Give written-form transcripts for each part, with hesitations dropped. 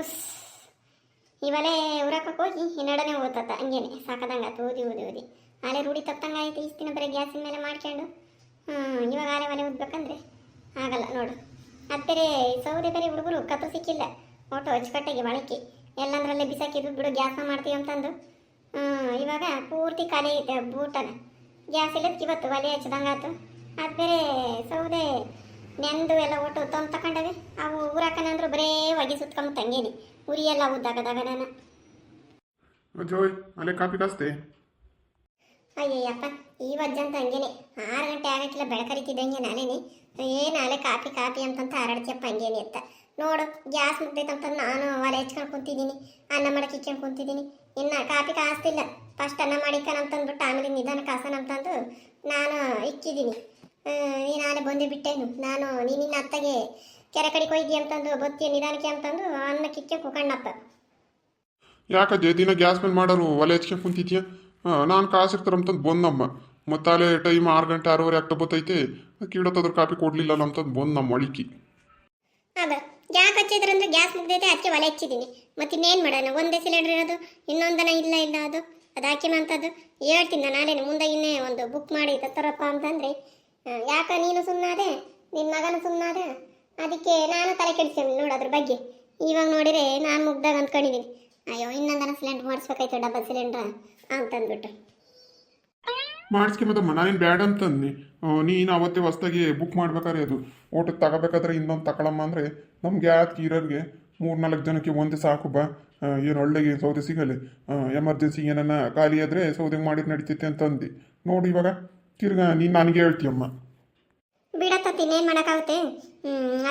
ಉಸ್ ಇವಲೇ ಉರಾಕಕ್ಕೆ ಹೋಗಿ ಹಿನ್ನಡನೆ ಓದ್ತತ್ತ ಹಂಗೇನೆ ಸಾಕದಂಗೆ ಆತು ಓದಿ ಓದಿ ಓದಿ ಆಲೆ ರೂಢಿ ತಪ್ಪಂಗೆ ಆಯ್ತು ಇಷ್ಟು ದಿನ ಬರೀ ಗ್ಯಾಸಿನ ಮೇಲೆ ಮಾಡ್ಕೊಂಡು ಇವಾಗ ಆಲೆ ಒಲೆ ಉದ್ಬೇಕಂದ್ರೆ ಆಗಲ್ಲ ನೋಡು. ಅದು ಬೇರೆ ಸೌದೆ ಬೇರೆ ಹುಡುಗರು ಕತ್ತು ಸಿಕ್ಕಿಲ್ಲ ಒಟ್ಟು ಅಚ್ಚುಕಟ್ಟಾಗಿ ಬಳಕೆ ಎಲ್ಲಂದ್ರಲ್ಲೇ ಬಿಸಾಕಿದ್ದು ಬಿಡು ಗ್ಯಾಸ ಮಾಡ್ತೀವಿ ಅಂತಂದು ಇವಾಗ ಪೂರ್ತಿ ಖಾಲಿ ಐತೆ ಬೂಟನ ಗ್ಯಾಸ್ ಇಲ್ಲದಕ್ಕೆ ಇವತ್ತು ಒಲೆ ಹಚ್ಚಿದಂಗೆ ಆಯ್ತು. ಅದು ಬೇರೆ ಸೌದೆ ನೆಂದು ಎಲ್ಲ ಒಟ್ಟು ತಂದು ತಗೊಂಡವೆ ಅವು ಊರಾಕನಂದ್ರು ಬರೇ ಒಗಿ ಸುತ್ಕೊಂಬ ತಂಗೇನಿ ಉರಿ ಎಲ್ಲ ಉದ್ದಾಗದಾಗ ನಾನು ಜೋಯ್ ಅಲ್ಲೇ ಕಾಪಿ ಕಾಸ್ತೆ. ಅಯ್ಯಯ್ಯಪ್ಪ ಈ ವಜ್ಜಂತ ಹಂಗೇನೆ 6 ಗಂಟೆ ಆಗಕ್ಕಿಲ್ಲ ಬೆಳಕರಿತಿದ್ದಂಗೆ ನಾನೇನೆ ನಾಳೆ ಕಾಪಿ ಕಾಪಿ ಅಂತಂತ ಹರಡ್ತಿಯಪ್ಪ ಹಂಗೇನೆ ಅಂತ ನೋಡು ಗ್ಯಾಸ್ ಮುಗ್ದೈತಂತ ನಾನು ಒಲೆ ಹಚ್ಕೊಂಡು ಕುಂತಿದ್ದೀನಿ, ಅನ್ನ ಮಾಡಕ್ಕೆ ಇಕ್ಕೊಂಡು ಕುಂತಿದ್ದೀನಿ. ಇನ್ನು ಕಾಪಿ ಕಾಸ್ತಿಲ್ಲ, ಫಸ್ಟ್ ಅನ್ನ ಮಾಡಿಕನಂತಂದ್ಬಿಟ್ಟು ಆಮೇಲೆ ನಿಧಾನ ಕಾಸನ ಅಂತಂದು ನಾನು ಇಕ್ಕಿದ್ದೀನಿ. ನೀನು ನಾಳೆ ಬಂದು ಬಿಟ್ಟೇನು ನಾನು ನೀನಿನ್ನ ಅತ್ತಗೆ ಕೆರೆ ಕಡೆಗೆ ಹೋಯ್ದಿ ಅಂತಂದು ಬತ್ತಿ ನಿಧಾನಕ್ಕೆ ಅಂತಂದು ಅನ್ನಕ್ಕೆ ಇಕ್ಕೊಂಡು ಕುಕಣ್ಣಪ್ಪ. ಯಾಕಜ್ಜೆ ದಿನ ಗ್ಯಾಸ್ ಮೇಲೆ ಮಾಡೋರು ಒಲೆ ಹಚ್ಕೊಂಡು ಕುಂತಿದ್ಯಾ? ನಾನು ಕಾಸಿರ್ತಾರಂತಂದು ಬಂದಮ್ಮ ಮತ್ತು ಅಲ್ಲೇ ಟೈಮ್ 6 ಗಂಟೆ 6:30 ಆಗ್ತಾ ಬತ್ತೈತೆ ಕೀಡೋತದ್ರ ಕಾಪಿ ಕೊಡಲಿಲ್ಲ ಅಂತಂದು ಬಂದು ನಮ್ಮ ಅಳಿಕಿ. ಅದ ಯಾಕೆ ಹಚ್ಚಿದ್ರಂದ್ರೆ ಗ್ಯಾಸ್ ಮುಗ್ದೈತೆ ಅದಕ್ಕೆ ಒಲೆ ಹಚ್ಚಿದ್ದೀನಿ. ಮತ್ತು ಇನ್ನೇನು ಮಾಡೋಣ, ಒಂದೇ ಸಿಲಿಂಡ್ರ್ ಇರೋದು ಇನ್ನೊಂದನ ಇಲ್ಲ ಅದು ಅದು ಹಾಕಿನಂಥದ್ದು ಹೇಳ್ತೀನಿ ನಾನು ನಾಳೆನೆ ಮುಂದೆ ಇನ್ನೇ ಒಂದು ಬುಕ್ ಮಾಡಿ ತತ್ತರಪ್ಪ ಅಂತಂದರೆ ಯಾಕೆ ನೀನು ಸುಮ್ಮನಾದೆ ನಿನ್ನ ಮಗನ ಸುಮ್ಮನಾದೆ ಅದಕ್ಕೆ ನಾನು ತಲೆ ಕೆಡಿಸ್ತೀನಿ ನೋಡು ಅದ್ರ ಬಗ್ಗೆ. ಇವಾಗ ನೋಡಿದರೆ ನಾನು ಮುಗ್ದಾಗ ಅಂದ್ಕೊಂಡಿದ್ದೀನಿ ಅಯ್ಯೋ ಇನ್ನೊಂದನ ಸಿಲಿಂಡ್ರ್ ಮಾಡಿಸ್ಬೇಕಾಯ್ತು ಡಬಲ್ ಸಿಲಿಂಡ್ರ ಅಂತಂದ್ಬಿಟ್ಟು ಮಾಡಿಸ್ಕೊಂಬತ್ತಮ್ಮ ನಾನೇನು ಬ್ಯಾಡ ಅಂತಂದು ನೀನು ಅವತ್ತೇ ಹೊಸ್ದಾಗಿ ಬುಕ್ ಮಾಡ್ಬೇಕಾದ್ರೆ ಅದು ಊಟಕ್ಕೆ ತಗೋಬೇಕಾದ್ರೆ ಇನ್ನೊಂದು ತಗೊಳಮ್ಮ ಅಂದರೆ ನಮ್ಗೆ ಯಾಕೆ ಇರೋರಿಗೆ 3-4 ಜನಕ್ಕೆ ಒಂದೇ ಸಾಕು ಬಾ, ಏನು ಒಳ್ಳೆಗೆ ಸೌದೆ ಸಿಗಲಿ, ಎಮರ್ಜೆನ್ಸಿ ಏನನ್ನ ಖಾಲಿ ಆದರೆ ಸೌದೆ ಮಾಡಿದ್ರೆ ನಡೀತೈತೆ ಅಂತಂದು ನೋಡಿ ಇವಾಗ ತಿರ್ಗಾ ನೀನು ನನಗೆ ಹೇಳ್ತೀಯಮ್ಮ. ಬಿಡತ್ತತ್ತಿ ಇನ್ನೇನು ಮಾಡೋಕ್ಕಾಗುತ್ತೆ,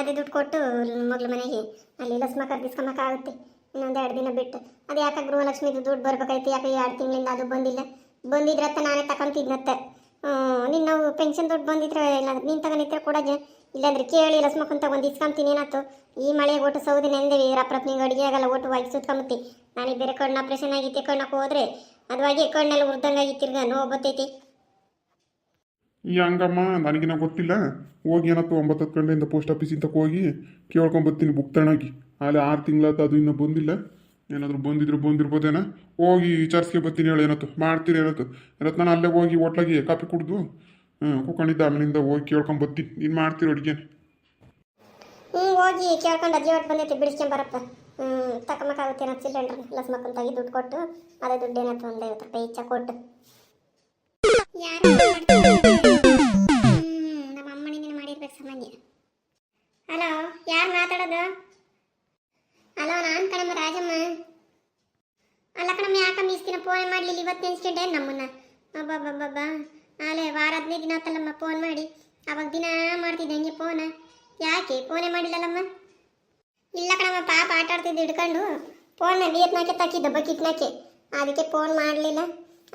ಅದೇ ದುಡ್ಡು ಕೊಟ್ಟು ಮಗಳ ಮನೆಗೆ ಅಲ್ಲಿ ಲಸ್ಮ ಕರ್ದಿಸ್ಕೊಂಬಕ್ಕಾಗುತ್ತೆ ಇನ್ನೊಂದು 2 ದಿನ ಬಿಟ್ಟು. ಅದು ಯಾಕೆ ಗೃಹಲಕ್ಷ್ಮಿದು ದುಡ್ಡು ಬರ್ಬೇಕಾಯ್ತು, ಯಾಕೆ 2 ತಿಂಗಳಿಂದ ಅದು ಬಂದಿಲ್ಲ, ಬಂದಿದ್ರತ್ತ ನಾನೇ ತಗೊಂತಿದ್ನತ್ತೆ. ನಿನ್ನ ನಾವು ಪೆನ್ಷನ್ ದುಡ್ಡು ಬಂದಿದ್ರೆ ಇಲ್ಲ ನೀನು ತಗೊಂಡಿದ್ರೆ ಕೂಡ ಇಲ್ಲಾಂದ್ರೆ ಕೇಳಿ ಲಸ್ಮಕ್ಕಂತ ಒಂದು ಇಸ್ಕೊಂತೀನಿ ಏನಾಯ್ತು. ಈ ಮಳೆಗೆ ಒಟ್ಟು ಸೌದೆ ನೆಂದೇವಿ ರಪ್ರಪ್ನಿಗೆ ಅಡುಗೆ ಆಗಲ್ಲ ಒಟ್ಟು ವಾಗಿ ಸುತ್ಕೊಂಬತ್ತಿ. ನನಗೆ ಬೇರೆ ಕಣ್ಣು ಆಪ್ರೇಷನ್ ಆಗಿತ್ತೆ, ಕಣ್ಣಕ್ಕೆ ಹೋದ್ರೆ ಅದು ಆಗಿ ಕಣ್ಣೆಲ್ಲ ಉರ್ದಂಗಾಗಿ ತಿರ್ಗ ನೋವು ಬತ್ತೈತಿ. ಈ ಹಂಗಮ್ಮ ನನಗಿನ ಗೊತ್ತಿಲ್ಲ, ಹೋಗಿ ಏನತ್ತು 9-10 ಗಂಟೆಯಿಂದ ಪೋಸ್ಟ್ ಆಫೀಸಿಂದ ಹೋಗಿ ಕೇಳ್ಕೊಂಬತ್ತೀನಿ ಬುಕ್ ತಗೊಂಡೋಗಿ. ಅಲ್ಲಿ 6 ತಿಂಗಳಾಯ್ತು ಅದು ಇನ್ನೂ ಬಂದಿಲ್ಲ, ಏನಾದರೂ ಬಂದಿರ್ಬೋದೇನ ಹೋಗಿ ವಿಚಾರಿಸ್ಕೆ ಬರ್ತೀನಿ ಹೇಳಿ ಏನತ್ತು ಮಾಡ್ತೀರಿ ಏನತ್ತು ನಾನು ಅಲ್ಲೇ ಹೋಗಿ ಹೋಟ್ಲಾಗಿ ಕಾಪಿ ಕುಡ್ದು ಕುತ್ಕೊಂಡಿದ್ದೆ ಆಮೇಲಿಂದ ಹೋಗಿ ಕೇಳ್ಕೊಂಬತ್ತೀನಿ. ನೀನು ಮಾಡ್ತೀರಿ ಅಡುಗೆ? ಹೋಗಿ ಕೇಳ್ಕೊಂಡು ಅಜ್ಜಿ ಒಟ್ಟು ಬಂದೈತಿ ಬಿಡಿಸ್ಕೊಂಬರಪ್ಪ. ತಗೊಂಬಕ್ಕಾಗುತ್ತೆ ಏನೋ ಸಿಲಿಂಡ್ರ್ ಲಸ್ಮಕ್ಕಂತಾಗಿ ದುಡ್ಡು ಕೊಟ್ಟು ಅದೇ ದುಡ್ಡು ಏನತ್ತು ಒಂದು 50 ರೂಪಾಯಿ ಇಚ್ಚ ಕೊಟ್ಟು ನಮ್ಮ ಅಮ್ಮನಿಂದ ಮಾಡಿರ್ಬೇಕು ಸಾಮಾನ್ಯ. ಹಲೋ ಯಾರು ಮಾತಾಡೋದು? ಹಲೋ ನಾನು ಕಣಮ್ಮ ರಾಜಮ್ಮ. ಅಲ್ಲ ಕಣಮ್ಮ ಯಾಕಮ್ಮ ಇಷ್ಟು ದಿನ ಫೋನ್ ಮಾಡಲಿಲ್ಲ, ಇವತ್ತು ನೆನ್ಸ್ಕೊಂಡೆ ನಮ್ಮನ್ನ? ಅಬ್ಬಬ್ಬಬ್ಬಬ್ಬ ನಾಳೆ ವಾರ 15 ದಿನ ಆತಲ್ಲಮ್ಮ ಫೋನ್ ಮಾಡಿ, ಅವಾಗ ದಿನ ಮಾಡ್ತಿದ್ದೆ ಹಂಗೆ ಫೋನ, ಯಾಕೆ ಫೋನೇ ಮಾಡಿಲ್ಲಲ್ಲಮ್ಮ? ಇಲ್ಲ ಕಣಮ್ಮ ಪಾಪ ಆಟ ಆಡ್ತಿದ್ದು ಹಿಡ್ಕೊಂಡು ಫೋನ್ನ ನೀರ್ನಾಕೆ ತಾಕಿದ್ದ ಬಕಿಟ್ನಾಕೆ, ಅದಕ್ಕೆ ಫೋನ್ ಮಾಡಲಿಲ್ಲ.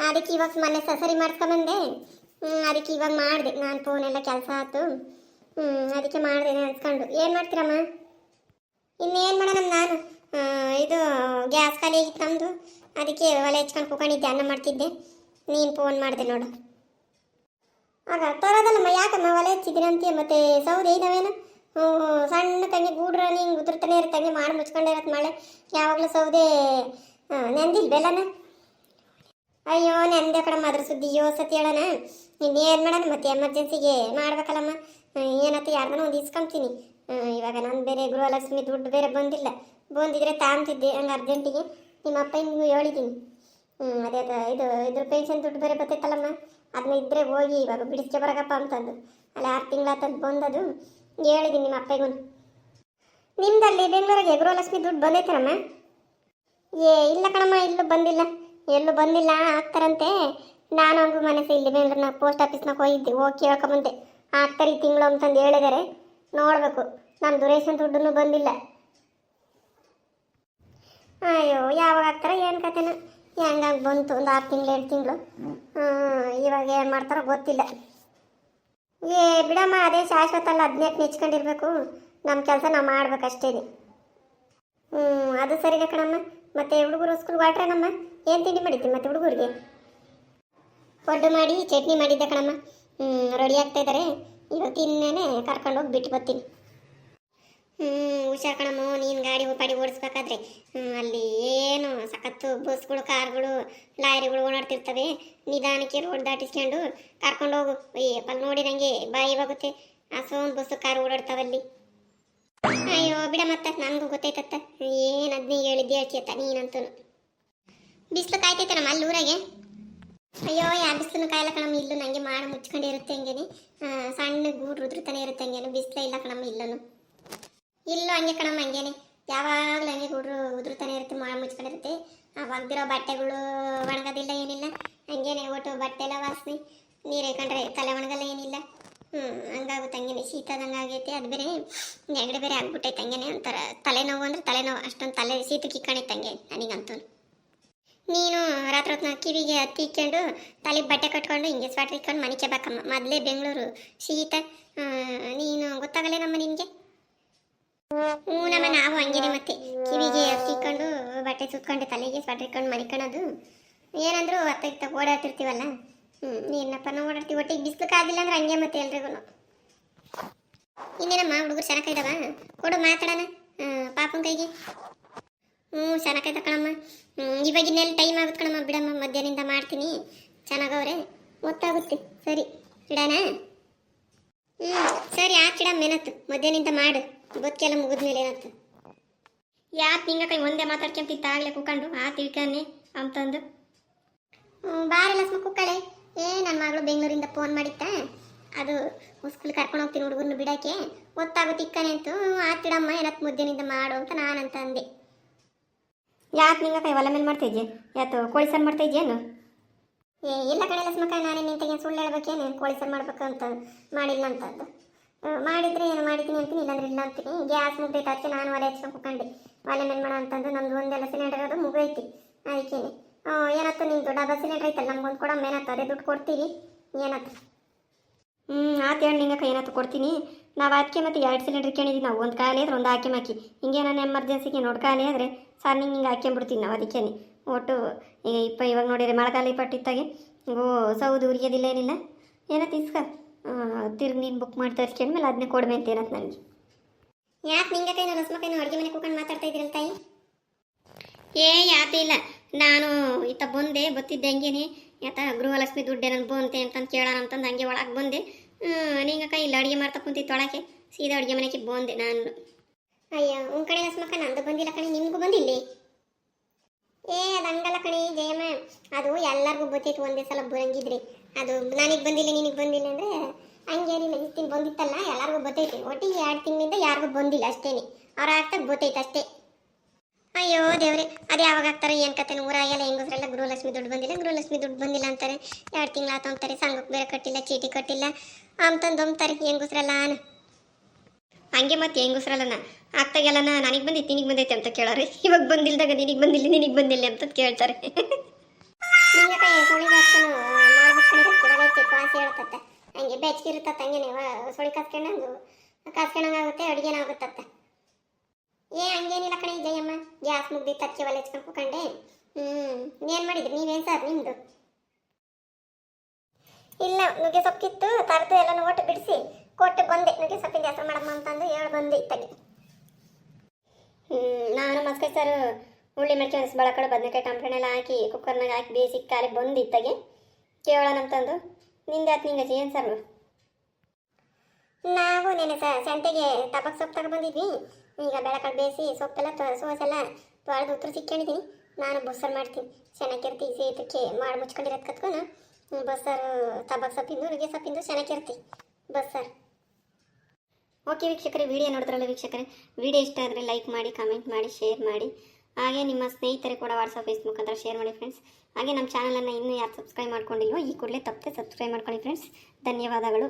ಅದಕ್ಕೆ ಇವಾಗ ಮೊನ್ನೆ ಸರಿ ಮಾಡ್ಸ್ಕೊಂಬಂದೆ, ಅದಕ್ಕೆ ಇವಾಗ ಮಾಡಿದೆ ನಾನು ಫೋನೆಲ್ಲ ಕೆಲಸ ಆಯ್ತು, ಅದಕ್ಕೆ ಮಾಡಿದೆ ಅನ್ಸ್ಕೊಂಡು. ಏನು ಮಾಡ್ತೀರಮ್ಮ? ಇನ್ನೇನು ಮಾಡೋಣ ನಾನು ಇದು ಗ್ಯಾಸ್ ಖಾಲಿ ಆಗಿತ್ತು ನಮ್ಮದು, ಅದಕ್ಕೆ ಒಲೆ ಹಚ್ಕೊಂಡು ಕುಕೊಂಡಿದ್ದೆ ಅನ್ನ ಮಾಡ್ತಿದ್ದೆ, ನೀನು ಫೋನ್ ಮಾಡಿದೆ ನೋಡು. ಆಗ ತರೋದಲ್ಲಮ್ಮ ಯಾಕಮ್ಮ ಒಲೆ ಹಚ್ಚಿದ್ದೀನಿ ಅಂತೀಯ, ಮತ್ತು ಸೌದೆ ಇದ್ದಾವೇನು ಸಣ್ಣ ತಂಗಿ ಗೂಡ್ರ ಹಿಂಗೆ ಉದುರ್ತಾನೆ ಇರ್ತಂಗೆ ಮಾಡಿ ಮುಚ್ಕೊಂಡಿರತ್ತೆ ಮಳೆ, ಯಾವಾಗಲೂ ಸೌದೆ ನೆಂದಿಲ್ವೆಲ್ಲನ? ಅಯ್ಯೋ ನೆಂದೆ ಕಡಮ್ಮ ಅದ್ರ ಸುದ್ದಿ ಯೋಸತಿ ಹೇಳೋಣ. ಇನ್ನೇನು ಮಾಡೋಣ ಮತ್ತೆ ಎಮರ್ಜೆನ್ಸಿಗೆ ಮಾಡ್ಬೇಕಲ್ಲಮ್ಮ, ಏನತ್ತೆ ಯಾರ್ದನ ಒಂದು ಇಸ್ಕೊಂತೀನಿ. ಇವಾಗ ನಾನು ಬೇರೆ ಗೃಹಲಕ್ಷ್ಮಿ ದುಡ್ಡು ಬೇರೆ ಬಂದಿಲ್ಲ, ಬಂದಿದ್ರೆ ತಾಂತಿದ್ದೆ ಹಂಗೆ ಅರ್ಜೆಂಟಿಗೆ. ನಿಮ್ಮ ಅಪ್ಪ ಹಿಂಗೆ ಹೇಳಿದ್ದೀನಿ ಅದೇ ಇದ್ರ ಪೆನ್ಷನ್ ದುಡ್ಡು ಬೇರೆ ಬರ್ತೈತಲ್ಲಮ್ಮ, ಅದನ್ನ ಇದ್ದರೆ ಹೋಗಿ ಇವಾಗ ಬಿಡಿಸ್ಕೆ ಬರಗಪ್ಪ ಅಂತಂದು ಅಲ್ಲಿ 6 ತಿಂಗಳಾತಂದು ಬಂದದು ಹೇಳಿದ್ದೀನಿ ನಿಮ್ಮ ಅಪ್ಪಗೂ. ನಿಮ್ದಲ್ಲಿ ಬೆಂಗಳೂರಿಗೆ ಗೃಹಲಕ್ಷ್ಮಿ ದುಡ್ಡು ಬಂದೈತರಮ್ಮ? ಇಲ್ಲ ಕಣಮ್ಮ ಇಲ್ಲೂ ಬಂದಿಲ್ಲ, ಎಲ್ಲೂ ಬಂದಿಲ್ಲ, ಆಗ್ತಾರಂತೆ. ನಾನು ಹಂಗೂ ಮನಸ್ಸು ಇಲ್ಲಿ ಬೆಂಗಳೂರಿನ ಪೋಸ್ಟ್ ಆಫೀಸ್ನಾಗ ಹೋಗಿದ್ದೆ, ಹೋಗಿ ಕೇಳ್ಕೊಂಬಂದೆ ಆಗ್ತಾರೆ ಈ ತಿಂಗಳು ಅಂತಂದು ಹೇಳಿದ್ದಾರೆ. ನೋಡಬೇಕು, ನಮ್ಮದು ರೇಷನ್ ದುಡ್ಡು ಬಂದಿಲ್ಲ. ಅಯ್ಯೋ ಯಾವಾಗ ಆಗ್ತಾರ ಏನು ಕತೆನ, ಹೆಂಗಾಗಿ ಬಂತು ಒಂದು 6 ತಿಂಗಳು 7 ತಿಂಗಳು, ಇವಾಗ ಏನು ಮಾಡ್ತಾರೋ ಗೊತ್ತಿಲ್ಲ. ಬಿಡಮ್ಮ ಅದೇ ಶಾಶ್ವತ ಅಲ್ಲ, 15 ನೆಚ್ಕೊಂಡಿರ್ಬೇಕು, ನಮ್ಮ ಕೆಲಸ ನಾವು ಮಾಡ್ಬೇಕಷ್ಟೇ. ಅದು ಸರಿನೇ ಕಣಮ್ಮ. ಮತ್ತು ಹುಡುಗರು ಸ್ಕೂಲ್ಗೆ ಹೊರಟ್ರೇನಮ್ಮ? ಏನು ತಿಂಡಿ ಮಾಡಿದ್ವಿ ಮತ್ತು ಹುಡುಗರಿಗೆ? ಪಡ್ಡು ಮಾಡಿ ಚಟ್ನಿ ಮಾಡಿದ್ದೆ ಕಣಮ್ಮ, ರೆಡಿ ಆಗ್ತಾಯಿದ್ದಾರೆ, ಇವತ್ತು ಇನ್ನೇನೆ ಕರ್ಕೊಂಡು ಹೋಗಿ ಬಿಟ್ಟು ಬರ್ತೀನಿ. ಹುಷಾರ್ ಕಣಮ್ಮ, ನೀನು ಗಾಡಿ ಪಾಡಿ ಓಡಿಸ್ಬೇಕಾದ್ರೆ ಅಲ್ಲಿ ಏನು ಸಖತ್ತು ಬಸ್ಗಳು ಕಾರ್ಗಳು ಲಾರಿಗಳು ಓಡಾಡ್ತಿರ್ತವೆ. ನಿಧಾನಕ್ಕೆ ರೋಡ್ ದಾಟಿಸ್ಕೊಂಡು ಕರ್ಕೊಂಡು ಹೋಗು. ಅಲ್ಲಿ ನೋಡಿ ನನಗೆ ಬಾಯಿ ಹೋಗುತ್ತೆ, ಅಷ್ಟೊಂದು ಬಸ್ಸು ಕಾರು ಓಡಾಡ್ತಾವಲ್ಲಿ. ಅಯ್ಯೋ ಬಿಡ, ಮತ್ತೆ ನನಗೂ ಗೊತ್ತೈತತ್ತ ಏನು ಅದನ್ನೇ ಹೇಳಿದ್ದೆ ಹೇಳ್ತಿಯತ್ತ ನೀನಂತೂ. ಬಿಸಿಲು ಕಾಯ್ತೈತೆ ನಮ್ಮ ಅಲ್ಲಿ ಊರಾಗೆ. ಅಯ್ಯೋ ಯಾರು ಬಿಸಿಲು ಕಾಯಲ್ಲ ಕಣಮ್ಮ, ಇಲ್ಲು ನನಗೆ ಮಾಡಿ ಮುಚ್ಕೊಂಡಿರುತ್ತೆ ಹಂಗೇನೆ. ಸಣ್ಣ ಗೂಡು ರುದ್ರತಾನೆ ಇರುತ್ತೆ ಹಂಗೇನು, ಬಿಸಿಲೇ ಇಲ್ಲ ಕಣಮ್ಮ ಇಲ್ಲೂ. ಇಲ್ಲೂ ಹಂಗೆ ಕಣಮ್ಮ ಹಂಗೇನೆ, ಯಾವಾಗಲೂ ಹಂಗೆ ಗೂಡ್ರು ಉದುರ್ತಾನೆ ಇರುತ್ತೆ, ಮಾಡಿ ಮುಚ್ಕೊಂಡಿರುತ್ತೆ. ಒಗ್ದಿರೋ ಬಟ್ಟೆಗಳು ಒಣಗೋದಿಲ್ಲ ಏನಿಲ್ಲ, ಹಂಗೇನೆ ಒಟ್ಟು ಬಟ್ಟೆ ಎಲ್ಲ ವಾಸನೆ, ನೀರು ಕಂಡ್ರೆ ತಲೆ ಒಣಗಲ್ಲ ಏನಿಲ್ಲ. ಹಂಗಾಗುತ್ತೆ ಹಂಗೇನೆ, ಶೀತದಂಗೆ ಆಗೈತೆ. ಅದು ಬೇರೆ ನೆಗಡಿ ಬೇರೆ ಆಗ್ಬಿಟ್ಟೈತೆ ಹಂಗೇನೆ. ಒಂಥರ ತಲೆನೋವು ಅಂದರೆ ತಲೆನೋವು, ಅಷ್ಟೊಂದು ತಲೆ ಶೀತಕ್ಕೆ ಇಕ್ಕಣಿತ್ತು ಹಂಗೆ ನನಗಂತೂ. ನೀನು ರಾತ್ರಿ ಹೊತ್ತು ಕಿವಿಗೆ ಹತ್ತಿ ಇಕ್ಕೊಂಡು ತಲೆಗೆ ಬಟ್ಟೆ ಕಟ್ಕೊಂಡು ಹಿಂಗೆ ಸ್ವೆಟ್ರ್ ಇಕ್ಕೊಂಡು ಮನಿಕೆ ಬೇಕಮ್ಮ. ಮೊದಲೇ ಬೆಂಗಳೂರು ಶೀತ, ನೀನು ಗೊತ್ತಾಗಲ್ಲೇನಮ್ಮ ನಿನಗೆ? ನಮ್ಮ ನಾವು ಹಂಗೇನೆ, ಮತ್ತೆ ಕಿವಿಗೆ ಹತ್ತಿಕೊಂಡು ಬಟ್ಟೆ ಸುತ್ಕೊಂಡು ತಲೆಗೆ ಸ್ವೆಟ್ರ್ ಇಕ್ಕೊಂಡು ಮನಿಕೊಳ್ಳೋದು. ಏನಂದ್ರು ಅತ್ತ ಓಡಾಡ್ತಿರ್ತೀವಲ್ಲ. ನೀನಪ್ಪ ನಾವು ಓಡಾಡ್ತೀವಿ, ಒಟ್ಟಿಗೆ ಬಿಸಿಲು ಕಾದಿಲ್ಲ ಅಂದ್ರೆ ಹಂಗೆ ಮತ್ತೆ ಎಲ್ರಿಗೂ. ಇನ್ನೇನಮ್ಮ ಹುಡುಗರು ಚೆನ್ನಾಗಿದ್ದಾವ? ಕೊಡು ಮಾತಾಡೋಣ ಪಾಪನ ಕೈಗೆ. ಚೆನ್ನಾಗೈತೆ ಕಣಮ್ಮ. ಇವಾಗಿನ್ನೆಲ್ಲ ಟೈಮ್ ಆಗುತ್ತೆ ಕಣಮ್ಮ, ಬಿಡಮ್ಮ ಮಧ್ಯಾಹ್ನದಿಂದ ಮಾಡ್ತೀನಿ. ಚೆನ್ನಾಗವ್ರೆ, ಗೊತ್ತಾಗುತ್ತೆ. ಸರಿ ಇಡೋಣ? ಸರಿ ಆಚಿಡಮ್ಮ, ಏನತ್ತು ಮಧ್ಯಾಹ್ನದಿಂದ ಮಾಡು, ಬದುಕೆಲ್ಲ ಮುಗಿದ್ಮೇಲೆ ಏನತ್ತು. ಯಾಕೆ ನಿಂಗ ಕೈ ಒಂದೇ ಮಾತಾಡ್ಕೊಂತಿತ್ತ ಆಗಲೇ ಕುಕ್ಕೊಂಡು ಆ ತಿಳ್ಕನೆ ಅಂತಂದು. ಬಾರೆಲ್ಲ ಸುಮ್ಮ ಕುಕ್ಕಳೆ. ನನ್ನ ಮಗಳು ಬೆಂಗಳೂರಿಂದ ಫೋನ್ ಮಾಡಿತ್ತ, ಅದು ಸ್ಕೂಲ್ ಕರ್ಕೊಂಡು ಹೋಗ್ತೀನಿ ಹುಡುಗರನ್ನ ಬಿಡೋಕ್ಕೆ, ಗೊತ್ತಾಗುತ್ತೆ ಇಕ್ಕನೆ ಅಂತು. ಆಚಿಡಮ್ಮ ಏನತ್ತು ಮಧ್ಯಾಹ್ನದಿಂದ ಮಾಡು ಅಂತ ನಾನಂತ ಅಂದೆ. ಯಾಕೆ ನಿಂಗ ಕೈ ಒಲೆ ಮೇಲೆ ಮಾಡ್ತಾ ಇದೆಯಾ? ಯಾತು ಕೋಳಿ ಸಾರು ಮಾಡ್ತಾ ಇದೆಯೇನು? ಇಲ್ಲ ಕಣೆಲ್ಲ ಸುಮ್ಮಕ್ಕ, ನಾನೇ ನಿಂತಾಗ ಸುಳ್ಳು ಹೇಳ್ಬೇಕೇನು? ಕೋಳಿ ಸಾರು ಮಾಡ್ಬೇಕು ಅಂತ ಮಾಡಿಲ್ಲ ಅಂತಂದು. ಮಾಡಿದ್ರೆ ಏನು ಮಾಡಿದ್ದೀನಿ ಅಂತೀನಿ, ಇಲ್ಲಾಂದ್ರೆ ಇಲ್ಲ ಅಂತೀನಿ. ಗ್ಯಾಸ್ ಮುಗ್ದೈತೆ, ಅದಕ್ಕೆ ನಾನು ಒಲೆ ಹಚ್ಕೊಂಡು ಕುತ್ಕೊಂಡೆ. ಒಲೆ ಮೇಲೆ ಮಾಡೋ ಅಂತಂದು ನಮ್ದು ಒಂದೆಲ್ಲ ಸಿಲಿಂಡರ್ ಅದು ಮುಗೈತಿ. ಅದಕ್ಕೇನೆ ಏನತ್ತು ನಿಮ್ದು ಡಬ್ಬ ಸಿಲಿಂಡರ್ ಐತಲ್ಲ, ನಮ್ಗೊಂದು ಕೊಡಮ್ಮ ಏನತ್ತು, ಅದೇ ದುಡ್ಡು ಕೊಡ್ತೀವಿ ಏನತ್ತು. ಆತ ಹೇಳಿ ನಿಂಗ ಕೈ ಏನತ್ತು ಕೊಡ್ತೀನಿ. ನಾವು ಅದಕ್ಕೆ ಮತ್ತೆ 2 ಸಿಲಿಂಡರ್ ಕೇಳಿದ್ವಿ ನಾವು, ಒಂದು ಖಾಲಿ ಆದ್ರೆ ಒಂದು ಹಾಕಿ ಹಿಂಗೆ ನಾನು ಎಮರ್ಜೆನ್ಸಿಗೆ ನೋಡಿ ಖಾಲಿ ಆದರೆ ಸಾರ್ ಹಿಂಗೆ ಹಾಕ್ಕೊಂಬಿಡ್ತೀನಿ ನಾವು. ಅದಕ್ಕೇನೆ ಒಟ್ಟು ಇವಾಗ ನೋಡಿದ್ರೆ ಮಳೆಗಾಲ ಪಟ್ಟಿತ್ತಾಗೆ ಸೌದು ಉರಿಯೋದಿಲ್ಲ ಏನಿಲ್ಲ. ಏನತ್ತು ಇಸ್ಕ ತಿರ್ಗಿ ನೀನು ಬುಕ್ ಮಾಡಿ ತರಿಸ್ಕೊಂಡ್ಮೇಲೆ ಅದನ್ನೇ ಕೊಡ್ಮೆ ಅಂತ ಏನತ್ತು ನನಗೆ. ಯಾಕೆ ನಿಂಗೆ ಕೈ ನಾವು ರಸ್ಮಕೈನು ಅಡುಗೆ ಮನೆ ಕೂತ್ಕೊಂಡು ಮಾತಾಡ್ತಾ ಇದ್ದೀರಲ್ಲ ತಾಯಿ? ಯಾತೆ ಇಲ್ಲ, ನಾನು ಈತ ಬಂದೆ ಬತ್ತಿದ್ದೆ ಹಂಗೇನೆ. ಯಾತ ಗೃಹಲಕ್ಷ್ಮಿ ದುಡ್ಡು ನಾನು ಬಂತೆ ಅಂತಂದು ಕೇಳೋಣ ಅಂತಂದು ಹಂಗೆ ಒಳಗೆ ಬಂದೆ. ನಿಂಗೆ ಕೈ ಇಲ್ಲ ಅಡುಗೆ ಮಾಡ್ತಾ ಕುಂತಿತ್ತು ಒಳಗೆ, ಸೀದಾ ಅಡುಗೆ ಮನೆಗೆ ಬಂದೆ ನಾನು. ಅಯ್ಯ ಕಡೆ ರಸ್ಮಕ್ಕ, ನಂದು ಬಂದಿಲ್ಲ ಕಣೆ, ನಿಮಗೂ ಬಂದಿಲ್ಲ? ಅದು ಹಂಗಲ್ಲ ಕಣೆ ಜಯಮ್ಮ, ಅದು ಎಲ್ಲರಿಗೂ ಗೊತ್ತೈತು ಒಂದೇ ಸಲ ಬರಂಗಿದ್ರಿ. ಅದು ನನಗೆ ಬಂದಿಲ್ಲ ನಿನಗೆ ಬಂದಿಲ್ಲ ಅಂದರೆ ಹಂಗೇನಿಲ್ಲ. ಇಷ್ಟಿನ ಬಂದಿತ್ತಲ್ಲ ಎಲ್ಲರಿಗೂ ಗೊತ್ತೈತಿ. ಒಟ್ಟಿಗೆ 2 ತಿಂಗಳಿಂದ ಯಾರಿಗೂ ಬಂದಿಲ್ಲ ಅಷ್ಟೇನೆ, ಅವ್ರು ಆಗ್ತದೆ ಗೊತ್ತೈತೆ ಅಷ್ಟೇ. ಅಯ್ಯೋ ದೇವ್ರೆ, ಅದು ಯಾವಾಗ ಆಗ್ತಾರೆ ಏನು ಕತೆ? ಊರಾಗೆಲ್ಲ ಹೆಂಗಸ್ರೆಲ್ಲ ಗೃಹಲಕ್ಷ್ಮಿ ದುಡ್ಡು ಬಂದಿಲ್ಲ ಅಂತಾರೆ. 2 ತಿಂಗಳಾತ ಅಂತಾರೆ, ಸಂಘಕ್ಕೆ ಬೇರೆ ಕಟ್ಟಿಲ್ಲ, ಚೀಟಿ ಕಟ್ಟಿಲ್ಲ ಅಂತಂದು ಹೆಂಗಸ್ರೆಲ್ಲ. ಹಂಗೆ ಮತ್ತೆ ಹೆಂಗಸ್ರಲ್ಲನ ಆಗ್ತಾಗೆಲ್ಲನ ನನಗೆ ಬಂದೈತಿ ನಿನಗೆ ಬಂದೈತೆ ಅಂತ ಕೇಳೋರು. ಇವಾಗ ಬಂದಿಲ್ದಾಗ ನಿನಗೆ ಬಂದಿಲ್ಲ ಅಂತ ಕೇಳ್ತಾರೆ. ಹಂಗೆ ಬೆಚ್ಚಗೆ ಇರುತ್ತ ಹಂಗೇನೆ, ಸುಳಿ ಕಾಸ್ಕೊಂಡಂಗಾಗುತ್ತೆ, ಅಡುಗೆನ ಆಗುತ್ತತ್ತ. ಹಂಗೇನಿಲ್ಲ ಕಣೆ ಜಯಮ್ಮ, ಗ್ಯಾಸ್ ಮುಗ್ದಿತ್ತು ಅದಕ್ಕೆ ಒಲೆ ಹಚ್ಕೊಂಡು ಕೂತ್ಕೊಂಡೆ. ಏನು ಮಾಡಿದ್ರಿ ನೀವೇನು ಸರ್ ನಿಮ್ಮದು? ಇಲ್ಲ, ನುಗ್ಗೆ ಸೊಪ್ಪಿತ್ತು ತರದು ಎಲ್ಲನೂ ಒಟ್ಟು ಬಿಡಿಸಿ ಕೊಟ್ಟು ಬಂದೆ. ನುಗ್ಗೆ ಸೊಪ್ಪಿನ ಹೆಸರು ಮಾಡಮ್ಮ ಅಂತಂದು ಹೇಳಿ ಬಂದೆ ಇತ್ತಾಗಿ. ನಾನು ಮಸ್ಕೈ ಸಾರು ಉಳ್ಳಿ ಮೆಣಸು ಬಳಕಳು ಬದನೆಕಾಯಿ ಟೊಮ್ಟೆನೆಲ್ಲ ಹಾಕಿ ಕುಕ್ಕರ್ನಾಗ ಹಾಕಿ ಬೇಯಿಸಿ ಖಾಲಿ ಬಂದು ಇತ್ತಾಗೆ ಕೇಳೋಣ ಅಂತಂದು. ನಿಂದೆ ಆತು ನಿಂಗೆ ಏನು ಸರ್? ನಾವು ನೆನೆ ಸಂತೆಗೆ ತಬಕ್ ಸೊಪ್ಪು ತಗೊಬಂದಿದ್ವಿ. ಈಗ ಬೆಳಕಳು ಬೇಯಿಸಿ ಸೊಪ್ಪೆಲ್ಲ ಸೋಸೆಲ್ಲ ತೊಳೆದು ಉತ್ತರ ಸಿಕ್ಕೊಂಡಿದ್ದೀನಿ. ನಾನು ಬಸ್ಸಾರು ಮಾಡ್ತೀನಿ, ಚೆನ್ನಾಗಿರ್ತಿ ಸೇತಕ್ಕೆ ಮಾಡಿ ಮುಚ್ಕೊಂಡಿರೋದು ಕತ್ಕೊಂಡು ಬಸ್ಸಾರು ತಬಕ್ ಸೊಪ್ಪಿಂದು ನುಗ್ಗೆ ಸೊಪ್ಪಿಂದು ಚೆನ್ನಾಗಿರ್ತಿ ಬಸ್ಸಾರು. ಓಕೆ ವೀಕ್ಷಕರೇ, ವಿಡಿಯೋ ನೋಡಿದ್ರಲ್ಲ ವೀಕ್ಷಕರೇ, ವಿಡಿಯೋ ಇಷ್ಟ ಆದರೆ ಲೈಕ್ ಮಾಡಿ, ಕಮೆಂಟ್ ಮಾಡಿ, ಶೇರ್ ಮಾಡಿ. ಹಾಗೆ ನಿಮ್ಮ ಸ್ನೇಹಿತರು ಕೂಡ ವಾಟ್ಸಪ್ ಫೇಸ್ಬುಕ್ ಅಂತ ಶೇರ್ ಮಾಡಿ ಫ್ರೆಂಡ್ಸ್. ಹಾಗೆ ನಮ್ಮ ಚಾನಲನ್ನು ಇನ್ನೂ ಯಾರು ಸಬ್ಸ್ಕ್ರೈಬ್ ಮಾಡ್ಕೊಂಡಿಲ್ವೋ ಈ ಕೂಡಲೇ ತಪ್ಪದೆ ಸಬ್ಸ್ಕ್ರೈಬ್ ಮಾಡ್ಕೊಳ್ಳಿ ಫ್ರೆಂಡ್ಸ್. ಧನ್ಯವಾದಗಳು.